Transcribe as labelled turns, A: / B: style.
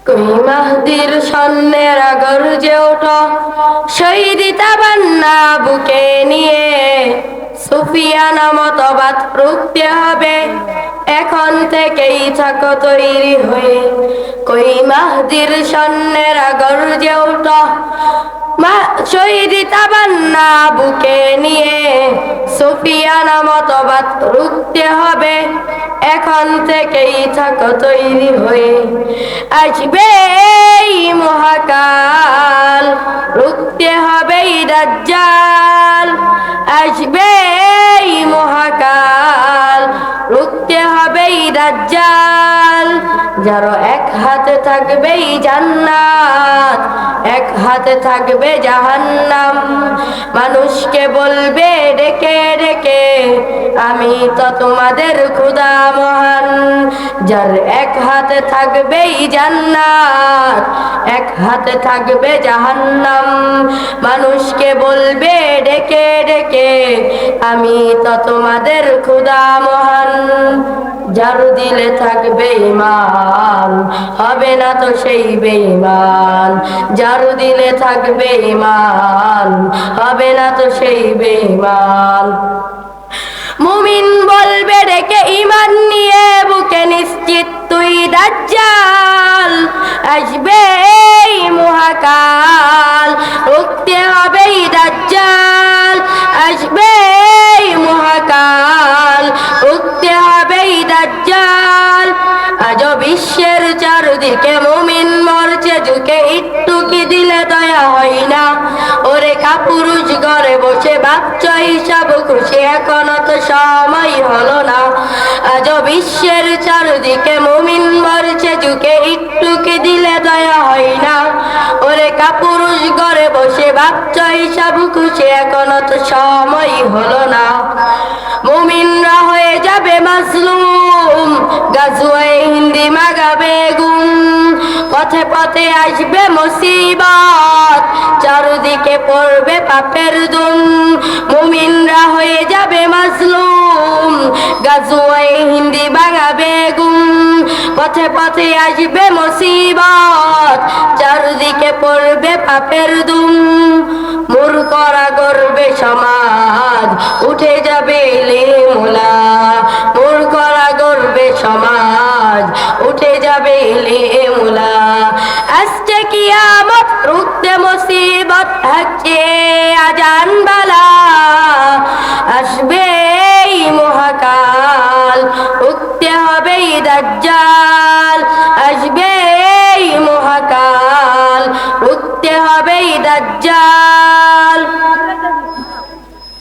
A: কই মাহদির স্বর্ণের গর্জে ওঠো শহীদ তাবান্না বুকে নিয়ে, সুফিয়ানা মতবাদ রুখতে হবে, এখন থেকেই থাকো তৈরি হয়ে। কই মাহদির স্বর্ণের গর্জে ওঠো শহীদ তাবান্না বুকে নিয়ে, সুফিয়ানা মতবাদ রুখতে হবে, এখন থেকেই থাকো তৈরি হয়ে। আসবে এই মহাকাল, রুখতে হবে দাজ্জাল। আসবে এই মহাকাল, রুখতে হবে দাজ্জাল। যার এক হাতে থাকবে জান্নাত, এক হাতে থাকবে জাহান্নাম। মানুষকে বলবে ডেকে ডেকে, আমি তো তোমাদের খোদা মহান। যার এক হাতে থাকবে জান্নাত, এক হাতে থাকবে জাহান্নাম। মানুষকে বলবে ডেকে ডেকে, আমি তো তোমাদের খোদা মহান। যার দিলে থাকবে ঈমান, হবে না তো সেই বেঈমান। যার দিলে থাকবে ঈমান, হবে না তো সেই বেঈমান। মুমিন বলবে ডেকে ঈমান নিয়ে বুকে, নিশ্চিত তুই দাজ্জাল। আসবে এই মহাকাল, রুখতে হবে দাজ্জাল। আসবে এই মহাকাল, রুখতে হবে দাজ্জাল। আজ বিশ্বের চারদিকে মুমিন মরছে ঝুঁকে, একটু কি দিলে দয়া হয় না? ওরে কাপুরুষ ঘরে বসে ভাবছ হিসাব খুশি, এখনো তো সময় হলো না। আজ বিশ্বের চারদিকে মুমিন মরছে ঝুঁকে, একটু কি দিলে দয়া হয় না? ওরে কাপুরুষ ঘরে বসে ভাবছ হিসাব খুশি, এখনো তো সময় হলো না। মুমিনরা হয়ে যাবে মাজলুম, গাজওয়ায়ে হিন্দি মাগাবে গুম। পথে পথে আসবে মুসিবত, চারদিকে পড়বে পাপের দুম। মুমিনরা হয়ে যাবে মাজলুম, গাজওয়ায়ে হিন্দি ভাঙাবে গুম। পথে পথে আসবে মুসিবত, চারদিকে পড়বে পাপের দুম। মূর্খরা গর্বে সমাজ, উঠে যাবে ইলমুলা। মূর্খরা গর্বে সমাজ, উঠে যাবে ইলমুলা। আসছে কিয়ামত, রুখতে মুসিবত, হচ্ছে আজান বালা। আসবে এই মহাকাল, রুখতে হবে দাজ্জাল। আসবে এই মহাকাল, রুখতে হবে দাজ্জাল।